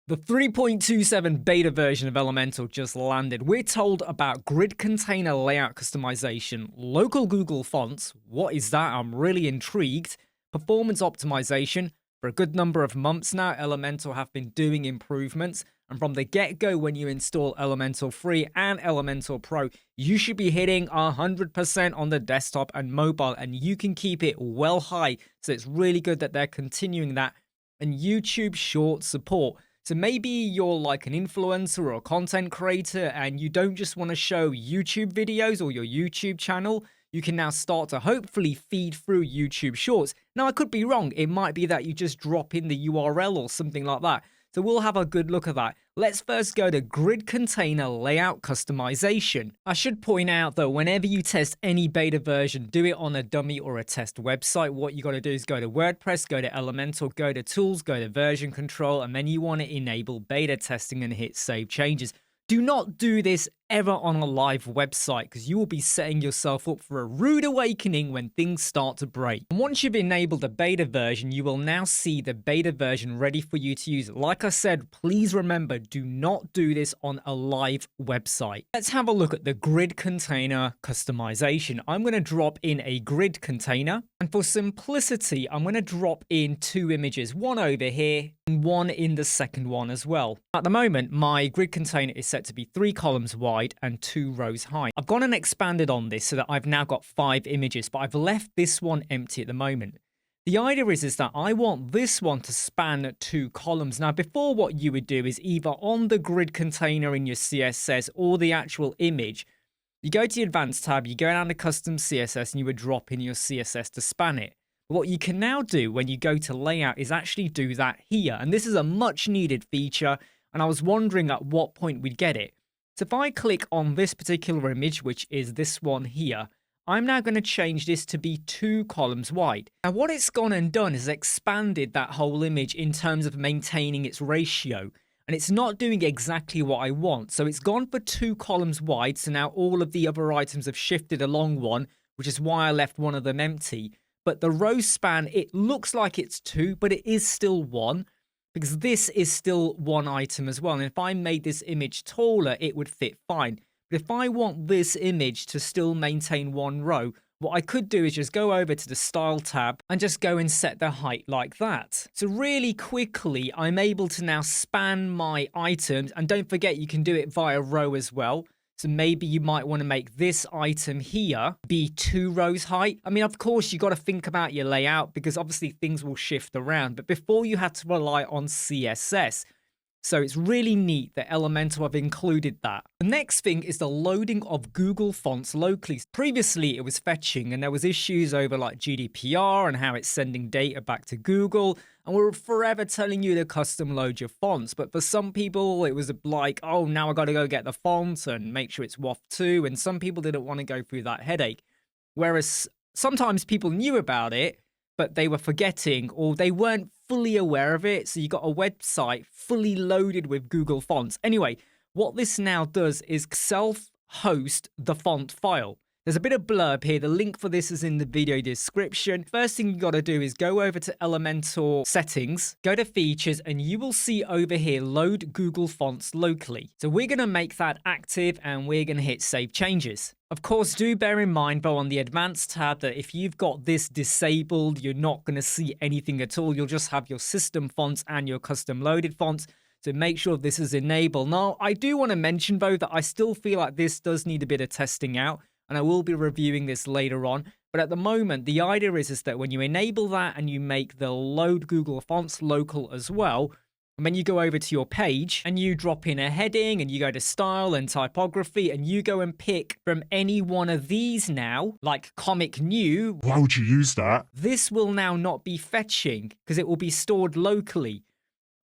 The 3.27 beta version of Elementor just landed. We're told about grid container layout customization, local Google fonts. What is that? I'm really intrigued. Performance optimization. For a good number of months now, Elementor have been doing improvements. And from the get-go, when you install Elementor Free and Elementor Pro, you should be hitting 100% on the desktop and mobile, and you can keep it well high. So it's really good that they're continuing that. And YouTube Short support. So maybe you're like an influencer or a content creator and you don't just want to show YouTube videos or your YouTube channel. You can now start to hopefully feed through YouTube Shorts. Now, I could be wrong. It might be that you just drop in the URL or something like that. So we'll have a good look at that. Let's first go to grid container layout customization. I should point out though, whenever you test any beta version, do it on a dummy or a test website. What you got to do is go to WordPress, go to Elementor, go to tools, go to version control, and then you want to enable beta testing and hit save changes. Do not do this ever on a live website because you will be setting yourself up for a rude awakening when things start to break. And once you've enabled the beta version, you will now see the beta version ready for you to use. Like I said, please remember, do not do this on a live website. Let's have a look at the grid container customization. I'm going to drop in a grid container, and for simplicity, I'm going to drop in two images, one over here and one in the second one as well. At the moment, my grid container is set to be 3 columns wide and 2 rows high. I've gone and expanded on this so that I've now got 5 images, but I've left this one empty at the moment. The idea is that I want this one to span 2 columns. Now, before, what you would do is either on the grid container in your CSS or the actual image, you go to the Advanced tab, you go down to Custom CSS, and you would drop in your CSS to span it. But what you can now do when you go to Layout is actually do that here. And this is a much needed feature, and I was wondering at what point we'd get it. So if I click on this particular image, which is this one here, I'm now going to change this to be 2 columns wide. Now, what it's gone and done is expanded that whole image in terms of maintaining its ratio. And it's not doing exactly what I want. So it's gone for 2 columns wide. So now all of the other items have shifted along one, which is why I left one of them empty. But the row span, it looks like it's 2, but it is still 1. Because this is still 1 item as well. And if I made this image taller, it would fit fine. But if I want this image to still maintain 1 row, what I could do is just go over to the Style tab and just go and set the height like that. So really quickly, I'm able to now span my items. And don't forget, you can do it via row as well. So maybe you might want to make this item here be 2 rows high. I mean, of course, you got to think about your layout because obviously things will shift around. But before, you had to rely on CSS. So it's really neat that Elementor have included that. The next thing is the loading of Google fonts locally. Previously, it was fetching and there was issues over like GDPR and how it's sending data back to Google. And we're forever telling you to custom load your fonts. But for some people, it was like, oh, now I got to go get the font and make sure it's WAF2. And some people didn't want to go through that headache. Whereas sometimes people knew about it, but they were forgetting or they weren't fully aware of it. So you got a website fully loaded with Google fonts. Anyway, what this now does is self-host the font file. There's a bit of blurb here. The link for this is in the video description. First thing you got to do is go over to Elementor settings, go to features, and you will see over here, load Google fonts locally. So we're going to make that active and we're going to hit save changes. Of course, do bear in mind, though, on the Advanced tab that if you've got this disabled, you're not going to see anything at all. You'll just have your system fonts and your custom loaded fonts. So make sure this is enabled. Now, I do want to mention, though, that I still feel like this does need a bit of testing out. And I will be reviewing this later on. But at the moment, the idea is that when you enable that and you make the load Google fonts local as well, and then you go over to your page and you drop in a heading and you go to style and typography and you go and pick from any one of these now, like Comic New. Why would you use that? This will now not be fetching because it will be stored locally.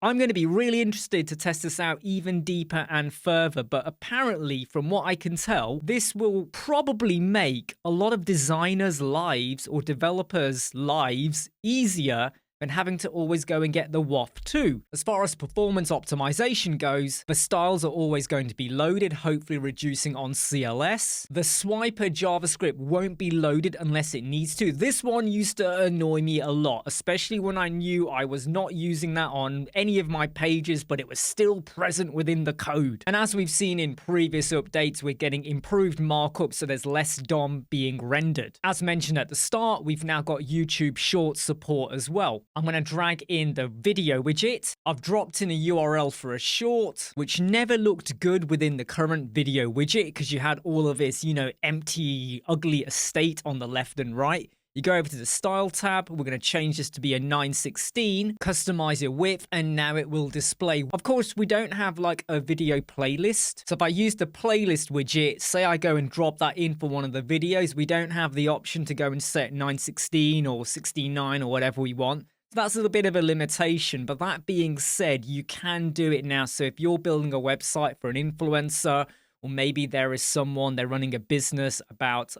I'm going to be really interested to test this out even deeper and further, but apparently, from what I can tell, this will probably make a lot of designers' lives or developers' lives easier than having to always go and get the WAF too. As far as performance optimization goes, the styles are always going to be loaded, hopefully reducing on CLS. The swiper JavaScript won't be loaded unless it needs to. This one used to annoy me a lot, especially when I knew I was not using that on any of my pages, but it was still present within the code. And as we've seen in previous updates, we're getting improved markup, so there's less DOM being rendered. As mentioned at the start, we've now got YouTube Shorts support as well. I'm going to drag in the video widget. I've dropped in a URL for a short, which never looked good within the current video widget because you had all of this, empty, ugly estate on the left and right. You go over to the style tab, we're going to change this to be a 916, customize your width, and now it will display. Of course, we don't have like a video playlist. So if I use the playlist widget, say I go and drop that in for one of the videos, we don't have the option to go and set 916 or 69 or whatever we want. So that's a bit of a limitation, but that being said, you can do it now. So if you're building a website for an influencer, or maybe there is someone, they're running a business about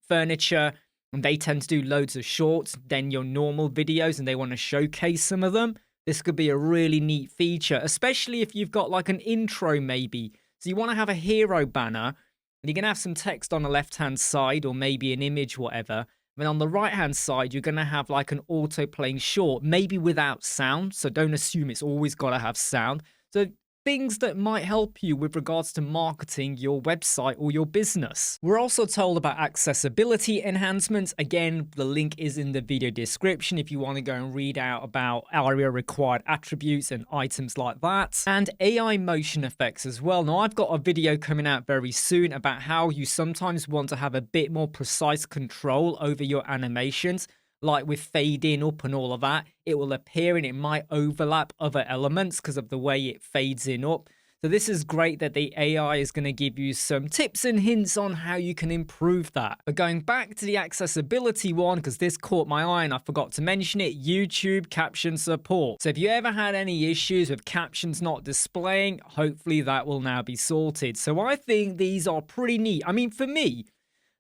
furniture, and they tend to do loads of shorts, then your normal videos, and they want to showcase some of them, this could be a really neat feature, especially if you've got like an intro maybe. So you want to have a hero banner, and you're going to have some text on the left-hand side, or maybe an image, whatever. And on the right-hand side, you're going to have like an auto-playing short, maybe without sound, so don't assume it's always got to have sound. So things that might help you with regards to marketing your website or your business. We're also told about accessibility enhancements. Again, the link is in the video description if you want to go and read out about ARIA required attributes and items like that. And AI motion effects as well. Now, I've got a video coming out very soon about how you sometimes want to have a bit more precise control over your animations. Like with fade in up and all of that, it will appear and it might overlap other elements because of the way it fades in up. So this is great that the AI is going to give you some tips and hints on how you can improve that. But going back to the accessibility one, because this caught my eye and I forgot to mention it, YouTube caption support. So if you ever had any issues with captions not displaying, hopefully that will now be sorted. So I think these are pretty neat. I mean, for me,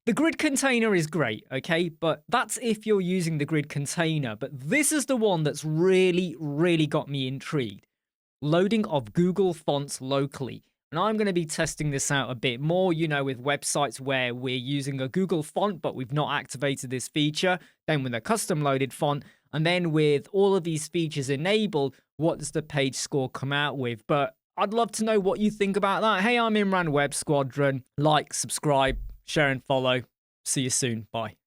the grid container is great, okay? But that's if you're using the grid container. But this is the one that's really, really got me intrigued. Loading of Google fonts locally. And I'm going to be testing this out a bit more, with websites where we're using a Google font, but we've not activated this feature. Then with a custom loaded font. And then with all of these features enabled, what does the page score come out with? But I'd love to know what you think about that. Hey, I'm Imran Web Squadron. Like, subscribe, share and follow. See you soon. Bye.